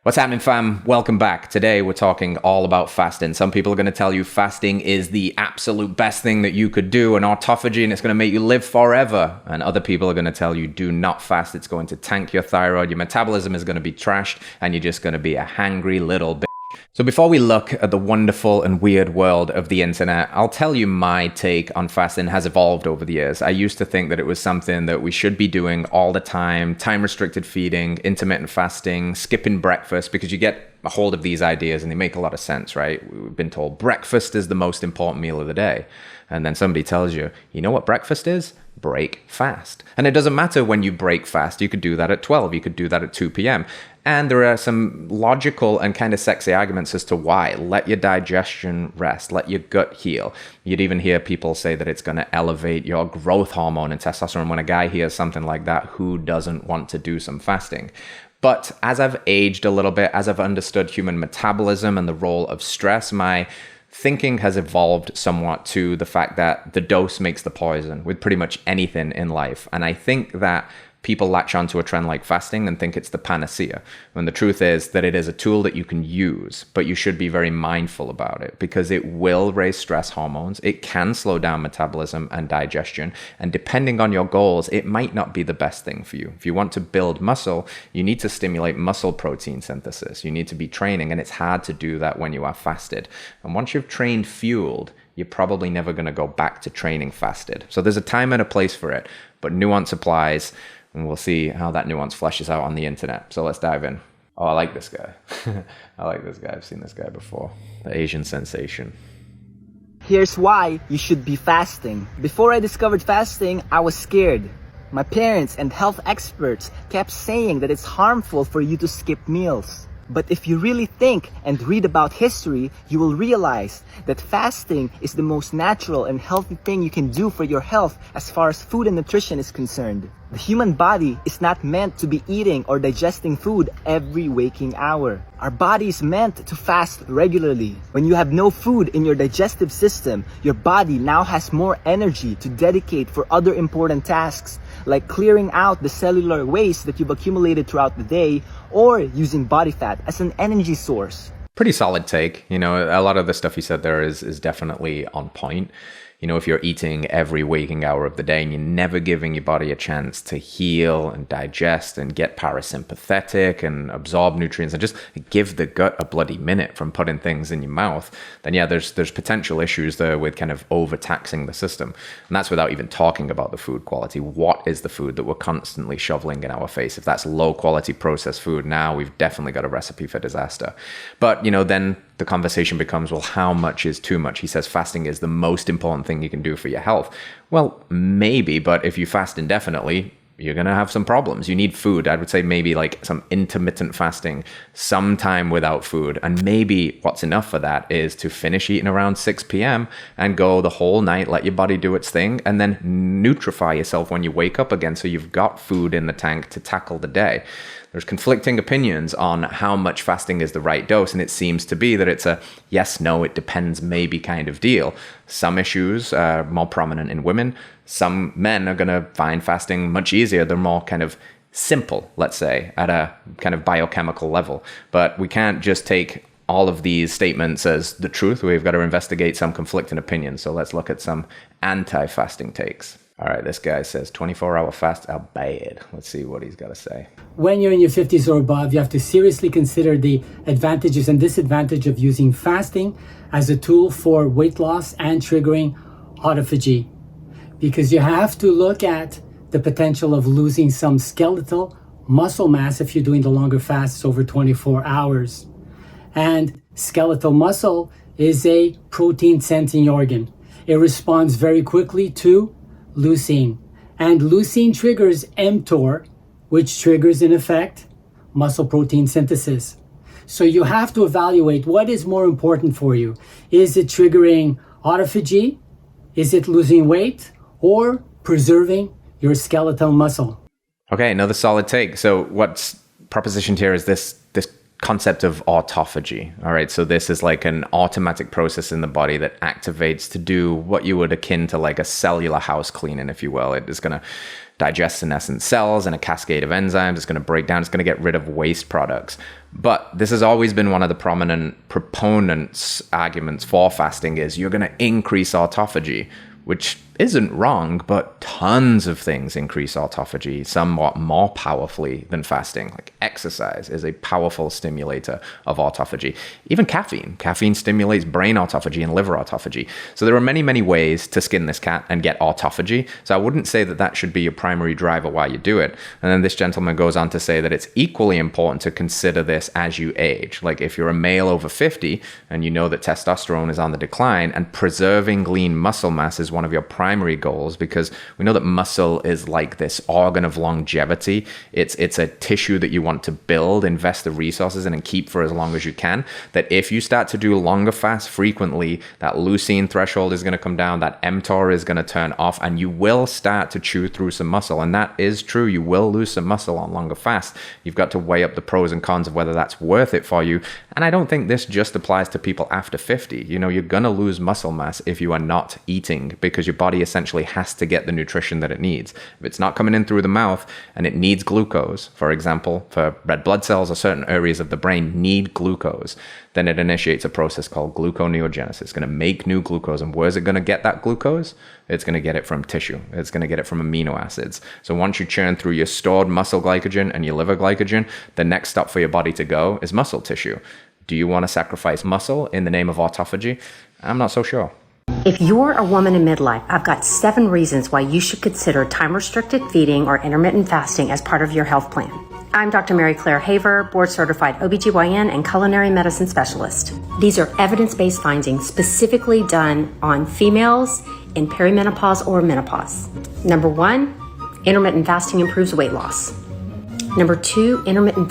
What's happening, fam? Welcome back. Today we're talking all about fasting. Some people are going to tell you fasting is the absolute best thing that you could do, an autophagy, and it's going to make you live forever. And other people are going to tell you do not fast. It's going to tank your thyroid. Your metabolism is going to be trashed, and you're just going to be a hangry little bitch. So before we look at the wonderful and weird world of the internet, I'll tell you my take on fasting has evolved over the years. I used to think that it was something that we should be doing all the time-restricted feeding, intermittent fasting, skipping breakfast, because you get a hold of these ideas and they make a lot of sense, right? We've been told breakfast is the most important meal of the day. And then somebody tells you, you know what breakfast is? Break fast. And it doesn't matter when you break fast. You could do that at 12. You could do that at 2 p.m. And there are some logical and kind of sexy arguments as to why. Let your digestion rest. Let your gut heal. You'd even hear people say that it's going to elevate your growth hormone and testosterone. When a guy hears something like that, who doesn't want to do some fasting? But as I've aged a little bit, as I've understood human metabolism and the role of stress, my thinking has evolved somewhat to the fact that the dose makes the poison with pretty much anything in life. And I think that people latch onto a trend like fasting and think it's the panacea, when the truth is that it is a tool that you can use, but you should be very mindful about it because it will raise stress hormones. It can slow down metabolism and digestion. And depending on your goals, it might not be the best thing for you. If you want to build muscle, you need to stimulate muscle protein synthesis. You need to be training, and it's hard to do that when you are fasted. And once you've trained fueled, you're probably never going to go back to training fasted. So there's a time and a place for it, but Nuance applies. And we'll see how that nuance fleshes out on the internet. So let's dive in. Oh, I like this guy. I like this guy. I've seen this guy before. The Asian sensation. Here's why you should be fasting. Before I discovered fasting, I was scared. My parents and health experts kept saying that it's harmful for you to skip meals. But if you really think and read about history, you will realize that fasting is the most natural and healthy thing you can do for your health as far as food and nutrition is concerned. The human body is not meant to be eating or digesting food every waking hour. Our body is meant to fast regularly. When you have no food in your digestive system, your body now has more energy to dedicate for other important tasks, like clearing out the cellular waste that you've accumulated throughout the day, or using body fat as an energy source. Pretty solid take. You know, a lot of the stuff you said there is definitely on point. You know, if you're eating every waking hour of the day and you're never giving your body a chance to heal and digest and get parasympathetic and absorb nutrients and just give the gut a bloody minute from putting things in your mouth, then yeah, there's potential issues there with kind of overtaxing the system. And that's without even talking about the food quality. What is the food that we're constantly shoveling in our face? If that's low quality processed food, now we've definitely got a recipe for disaster. But, you know, then the conversation becomes, well, how much is too much? He says fasting is the most important thing you can do for your health. Well, maybe, but if you fast indefinitely, you're going to have some problems. You need food. I would say maybe like some intermittent fasting, some time without food. And maybe what's enough for that is to finish eating around 6 p.m. and go the whole night, let your body do its thing, and then nutrify yourself when you wake up again so you've got food in the tank to tackle the day. There's conflicting opinions on how much fasting is the right dose, and it seems to be that it's a yes, no, it depends maybe kind of deal. Some issues are more prominent in women. Some men are going to find fasting much easier. They're more kind of simple, let's say, at a kind of biochemical level. But we can't just take all of these statements as the truth. We've got to investigate some conflicting opinions. So let's look at some anti-fasting takes. All right, this guy says 24-hour fasts are bad. Let's see what he's got to say. When you're in your 50s or above, you have to seriously consider the advantages and disadvantages of using fasting as a tool for weight loss and triggering autophagy. Because you have to look at the potential of losing some skeletal muscle mass if you're doing the longer fasts over 24 hours. And skeletal muscle is a protein sensing organ. It responds very quickly to leucine. And leucine triggers mTOR, which triggers, in effect, muscle protein synthesis. So you have to evaluate what is more important for you. Is it triggering autophagy? Is it losing weight? Or preserving your skeletal muscle? Okay, another solid take. So what's propositioned here is this concept of autophagy. All right, so this is like an automatic process in the body that activates to do what you would akin to like a cellular house cleaning, if you will. It is going to digest, in essence, cells and a cascade of enzymes. It's going to break down. It's going to get rid of waste products. But this has always been one of the prominent proponents' arguments for fasting is you're going to increase autophagy, which isn't wrong, but tons of things increase autophagy somewhat more powerfully than fasting. Like exercise is a powerful stimulator of autophagy. Even caffeine. Caffeine stimulates brain autophagy and liver autophagy. So there are many, many ways to skin this cat and get autophagy. So I wouldn't say that that should be your primary driver while you do it. And then this gentleman goes on to say that it's equally important to consider this as you age. Like if you're a male over 50 and you know that testosterone is on the decline, and preserving lean muscle mass is one of your primary goals, because we know that muscle is like this organ of longevity. It's a tissue that you want to build, invest the resources in, and keep for as long as you can. That if you start to do longer fasts frequently, that leucine threshold is going to come down, that mTOR is going to turn off, and you will start to chew through some muscle. And that is true. You will lose some muscle on longer fasts. You've got to weigh up the pros and cons of whether that's worth it for you. And I don't think this just applies to people after 50. You know, you're going to lose muscle mass if you are not eating, because your body essentially has to get the nutrition that it needs. If it's not coming in through the mouth and it needs glucose, for example, for red blood cells or certain areas of the brain need glucose, then it initiates a process called gluconeogenesis. It's going to make new glucose. And where's it going to get that glucose? It's going to get it from tissue. It's going to get it from amino acids. So once you churn through your stored muscle glycogen and your liver glycogen, the next stop for your body to go is muscle tissue. Do you want to sacrifice muscle in the name of autophagy? I'm not so sure. If you're a woman in midlife, I've got 7 reasons why you should consider time-restricted feeding or intermittent fasting as part of your health plan. I'm Dr. Mary Claire Haver, board-certified OBGYN and culinary medicine specialist. These are evidence-based findings specifically done on females in perimenopause or menopause. Number 1, intermittent fasting improves weight loss. Number 2, intermittent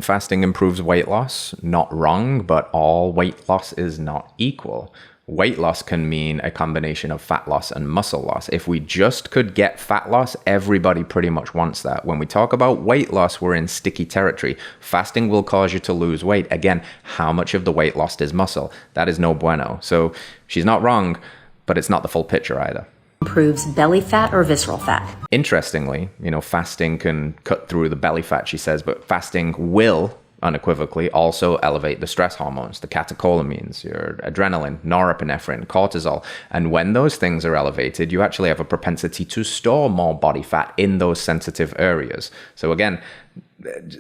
fasting improves weight loss. Not wrong, but all weight loss is not equal. Weight loss can mean a combination of fat loss and muscle loss. If we just could get fat loss, everybody pretty much wants that. When we talk about weight loss, we're in sticky territory. Fasting will cause you to lose weight. Again, how much of the weight lost is muscle? That is no bueno. So she's not wrong, but it's not the full picture either. Improves belly fat or visceral fat. Interestingly, fasting can cut through the belly fat, she says, but fasting will unequivocally also elevate the stress hormones, the catecholamines, your adrenaline, norepinephrine, cortisol. And when those things are elevated, you actually have a propensity to store more body fat in those sensitive areas. So again,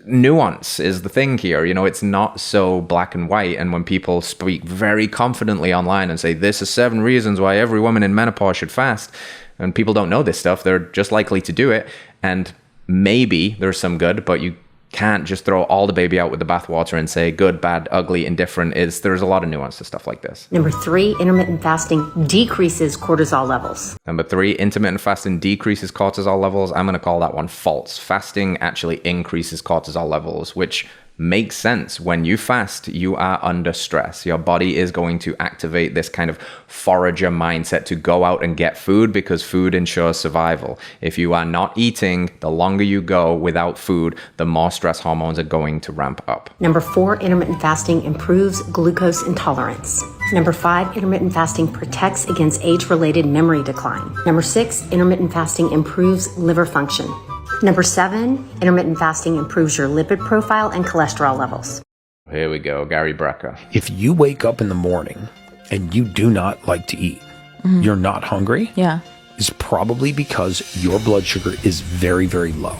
nuance is the thing here. It's not so black and white. And when people speak very confidently online and say, this is 7 reasons why every woman in menopause should fast, and people don't know this stuff, they're just likely to do it. And maybe there's some good, but you can't just throw all the baby out with the bathwater and say good, bad, ugly, indifferent. There's a lot of nuance to stuff like this. Number 3, intermittent fasting decreases cortisol levels. Number 3, intermittent fasting decreases cortisol levels. I'm going to call that one false. Fasting actually increases cortisol levels, which makes sense. When you fast, you are under stress. Your body is going to activate this kind of forager mindset to go out and get food, because food ensures survival. If you are not eating, the longer you go without food, the more stress hormones are going to ramp up. Number 4, intermittent fasting improves glucose intolerance. Number 5, intermittent fasting protects against age-related memory decline. Number 6, intermittent fasting improves liver function. Number 7, intermittent fasting improves your lipid profile and cholesterol levels. Here we go, Gary Brecker. If you wake up in the morning and you do not like to eat, you're not hungry, it's probably because your blood sugar is very, very low.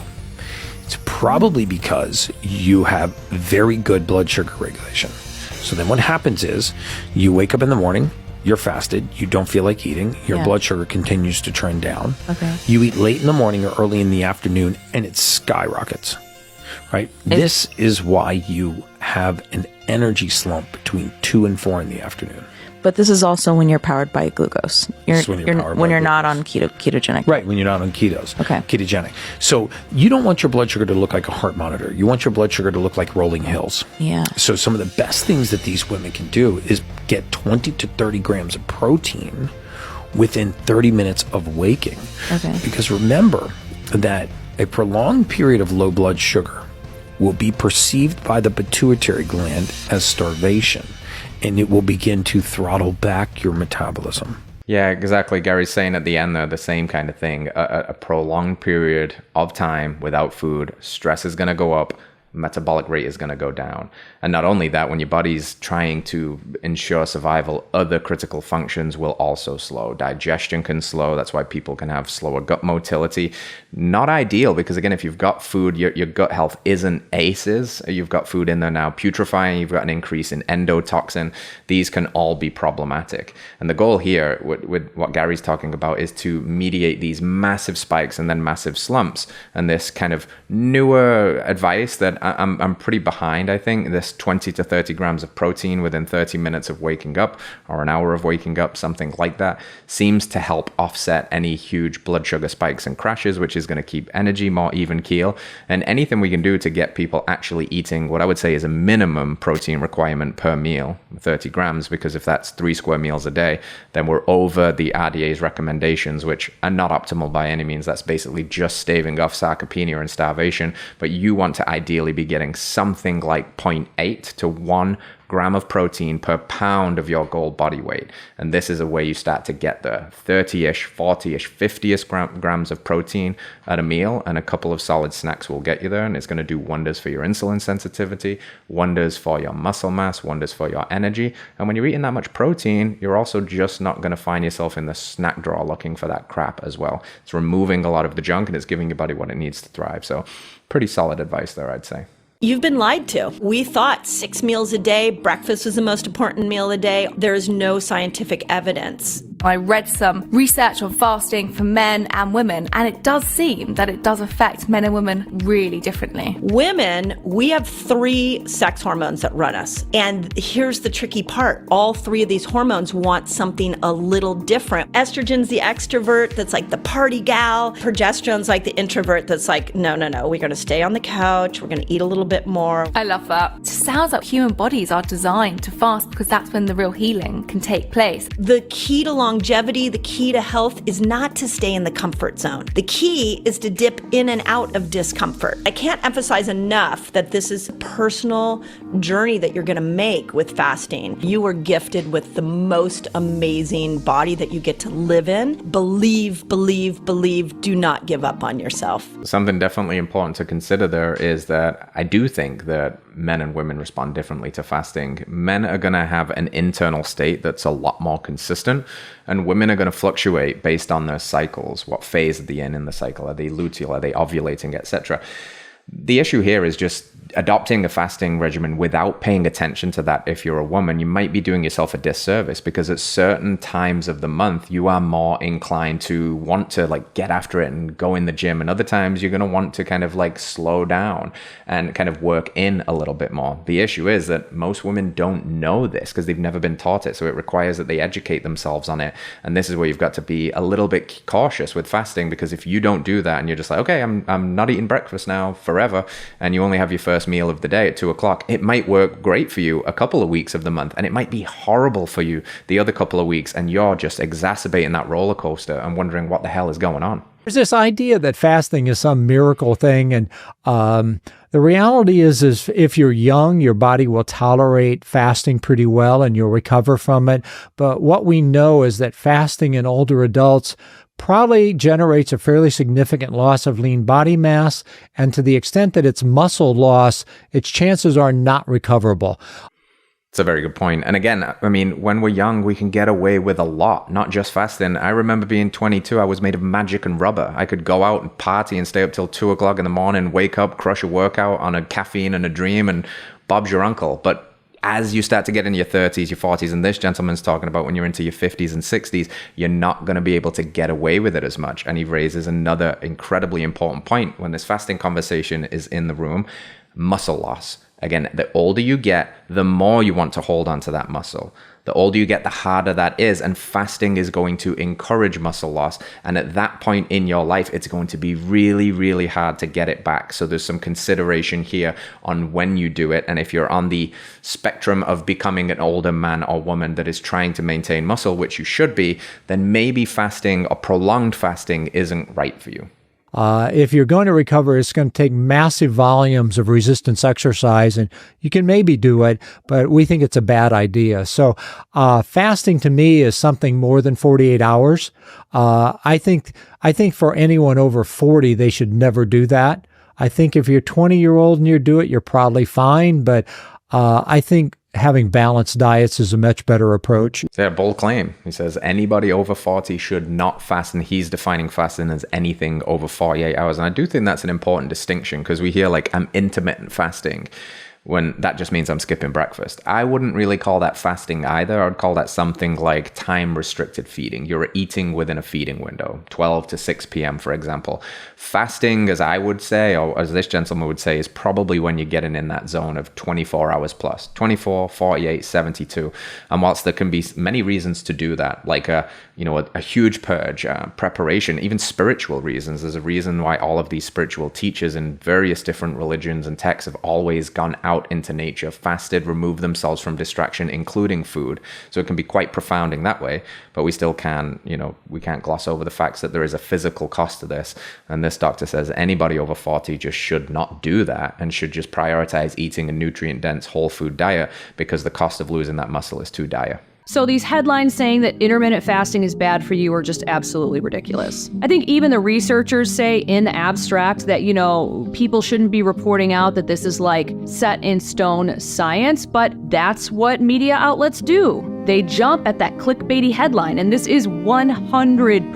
It's probably because you have very good blood sugar regulation. So then what happens is you wake up in the morning, you're fasted, you don't feel like eating, your blood sugar continues to trend down. Okay. You eat late in the morning or early in the afternoon and it skyrockets, right? This is why you have an energy slump between 2 and 4 in the afternoon. But this is also when you're powered by glucose. When you're not on ketogenic. Right, when you're not on ketos. Okay. Ketogenic. So you don't want your blood sugar to look like a heart monitor. You want your blood sugar to look like rolling hills. Yeah. So some of the best things that these women can do is get 20 to 30 grams of protein within 30 minutes of waking. Okay. Because remember that a prolonged period of low blood sugar will be perceived by the pituitary gland as starvation, and it will begin to throttle back your metabolism. Yeah, exactly. Gary's saying at the end there, the same kind of thing. A prolonged period of time without food, stress is going to go up, metabolic rate is going to go down. And not only that, when your body's trying to ensure survival, other critical functions will also slow. Digestion can slow. That's why people can have slower gut motility. Not ideal, because again, if you've got food, your gut health isn't aces. You've got food in there now putrefying. You've got an increase in endotoxin. These can all be problematic. And the goal here with what Gary's talking about is to mediate these massive spikes and then massive slumps. And this kind of newer advice that I'm pretty behind, I think, this 20 to 30 grams of protein within 30 minutes of waking up, or an hour of waking up, something like that, seems to help offset any huge blood sugar spikes and crashes, which is going to keep energy more even keel. And anything we can do to get people actually eating what I would say is a minimum protein requirement per meal, 30 grams, because if that's 3 square meals a day, then we're over the RDA's recommendations, which are not optimal by any means. That's basically just staving off sarcopenia and starvation. But you want to ideally be getting something like 0.8 to 1 gram of protein per pound of your goal body weight. And this is a way you start to get the 30-ish, 40-ish, 50-ish grams of protein at a meal, and a couple of solid snacks will get you there. And it's going to do wonders for your insulin sensitivity, wonders for your muscle mass, wonders for your energy. And when you're eating that much protein, you're also just not going to find yourself in the snack drawer looking for that crap as well. It's removing a lot of the junk and it's giving your body what it needs to thrive. So pretty solid advice there, I'd say. You've been lied to. We thought 6 meals a day, breakfast was the most important meal of the day. There is no scientific evidence. I read some research on fasting for men and women, and it does seem that it does affect men and women really differently. Women, we have 3 sex hormones that run us. And here's the tricky part. All 3 of these hormones want something a little different. Estrogen's the extrovert that's like the party gal. Progesterone's like the introvert that's like, no, we're going to stay on the couch. We're going to eat a little bit more. I love that. It sounds like human bodies are designed to fast because that's when the real healing can take place. The key to longevity, the key to health is not to stay in the comfort zone. The key is to dip in and out of discomfort. I can't emphasize enough that this is a personal journey that you're going to make with fasting. You are gifted with the most amazing body that you get to live in. Believe, do not give up on yourself. Something definitely important to consider there is that I do think that men and women respond differently to fasting. Men are going to have an internal state that's a lot more consistent, and women are going to fluctuate based on their cycles. What phase are they in the cycle? Are they luteal? Are they ovulating, etc.? The issue here is just adopting a fasting regimen without paying attention to that. If you're a woman, you might be doing yourself a disservice, because at certain times of the month, you are more inclined to want to like get after it and go in the gym. And other times you're going to want to kind of like slow down and kind of work in a little bit more. The issue is that most women don't know this because they've never been taught it. So it requires that they educate themselves on it. And this is where you've got to be a little bit cautious with fasting, because if you don't do that and you're just like, okay, I'm not eating breakfast now forever, and you only have your first meal of the day at 2:00, it might work great for you a couple of weeks of the month, and it might be horrible for you the other couple of weeks, and you're just exacerbating that roller coaster and wondering what the hell is going on. There's this idea that fasting is some miracle thing, and the reality is if you're young, your body will tolerate fasting pretty well and you'll recover from it. But what we know is that fasting in older adults probably generates a fairly significant loss of lean body mass, and to the extent that it's muscle loss, its chances are not recoverable. It's a very good point. And again, I mean, when we're young, we can get away with a lot, not just fasting. I remember being 22, I was made of magic and rubber. I could go out and party and stay up till 2:00 in the morning, wake up, crush a workout on a caffeine and a dream, and Bob's your uncle. But as you start to get in your 30s, your 40s, and this gentleman's talking about when you're into your 50s and 60s, you're not going to be able to get away with it as much. And he raises another incredibly important point when this fasting conversation is in the room: muscle loss. Again, the older you get, the more you want to hold on to that muscle. The older you get, the harder that is. And fasting is going to encourage muscle loss. And at that point in your life, it's going to be really, really hard to get it back. So there's some consideration here on when you do it. And if you're on the spectrum of becoming an older man or woman that is trying to maintain muscle, which you should be, then maybe fasting or prolonged fasting isn't right for you. If you're going to recover, it's going to take massive volumes of resistance exercise, and you can maybe do it, but we think it's a bad idea. So fasting to me is something more than 48 hours. I think for anyone over 40, they should never do that. I think if you're 20-year-old and you do it, you're probably fine, but I think having balanced diets is a much better approach. It's a bold claim. He says anybody over 40 should not fast, and he's defining fasting as anything over 48 hours. And I do think that's an important distinction, because we hear like, I'm intermittent fasting, when that just means I'm skipping breakfast. I wouldn't really call that fasting either. I'd call that something like time-restricted feeding. You're eating within a feeding window, 12 to 6 p.m., for example. Fasting, as I would say, or as this gentleman would say, is probably when you're getting in that zone of 24 hours plus, 24, 48, 72. And whilst there can be many reasons to do that, like a huge purge, preparation, even spiritual reasons. There's a reason why all of these spiritual teachers in various different religions and texts have always gone out into nature, fasted, removed themselves from distraction, including food. So it can be quite profound in that way, but we still can, we can't gloss over the facts that there is a physical cost to this. And this doctor says anybody over 40 just should not do that and should just prioritize eating a nutrient-dense whole food diet, because the cost of losing that muscle is too dire. So these headlines saying that intermittent fasting is bad for you are just absolutely ridiculous. I think even the researchers say in the abstract that, people shouldn't be reporting out that this is like set in stone science, but that's what media outlets do. They jump at that clickbaity headline, and this is 100%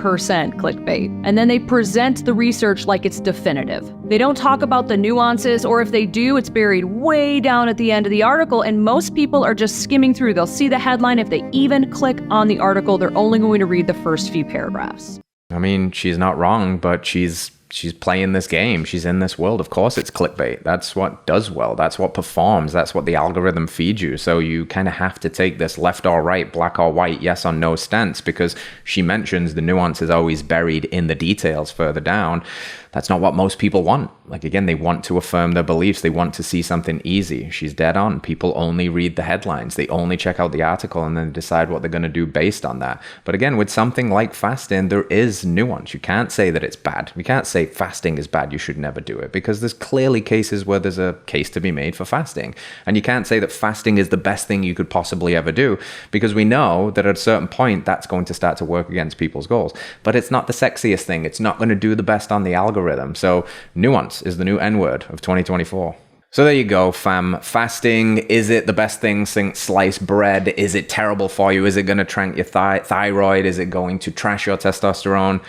clickbait. And then they present the research like it's definitive. They don't talk about the nuances, or if they do, it's buried way down at the end of the article, and most people are just skimming through. They'll see the headline. If they even click on the article, they're only going to read the first few paragraphs. I mean, she's not wrong, but she's playing this game. She's in this world. Of course it's clickbait. That's what does well. That's what performs. That's what the algorithm feeds you. So you kind of have to take this left or right, black or white, yes or no stance, because she mentions the nuance is always buried in the details further down. That's not what most people want. Like, again, they want to affirm their beliefs. They want to see something easy. She's dead on. People only read the headlines. They only check out the article and then decide what they're going to do based on that. But again, with something like fasting, there is nuance. You can't say that it's bad. You can't say fasting is bad, you should never do it, because there's clearly cases where there's a case to be made for fasting. And you can't say that fasting is the best thing you could possibly ever do, because we know that at a certain point, that's going to start to work against people's goals. But it's not the sexiest thing. It's not going to do the best on the algorithm. So nuance is the new N-word of 2024. So there you go, fam. Fasting, is it the best thing since sliced bread? Is it terrible for you? Is it going to trank your thyroid? Is it going to trash your testosterone?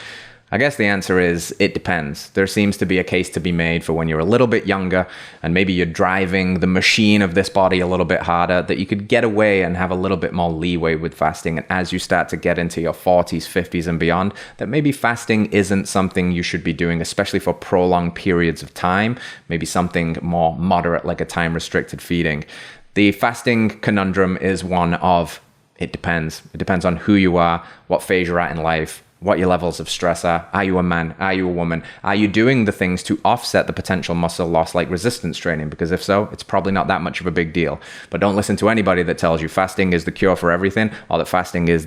I guess the answer is it depends. There seems to be a case to be made for when you're a little bit younger and maybe you're driving the machine of this body a little bit harder, that you could get away and have a little bit more leeway with fasting. And as you start to get into your 40s, 50s and beyond, that maybe fasting isn't something you should be doing, especially for prolonged periods of time, maybe something more moderate like a time-restricted feeding. The fasting conundrum is one of, it depends. It depends on who you are, what phase you're at in life, what your levels of stress are. Are you a man? Are you a woman? Are you doing the things to offset the potential muscle loss like resistance training? Because if so, it's probably not that much of a big deal. But don't listen to anybody that tells you fasting is the cure for everything, or that fasting is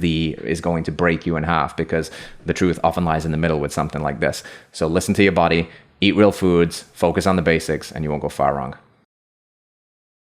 going to break you in half, because the truth often lies in the middle with something like this. So listen to your body, eat real foods, focus on the basics, and you won't go far wrong.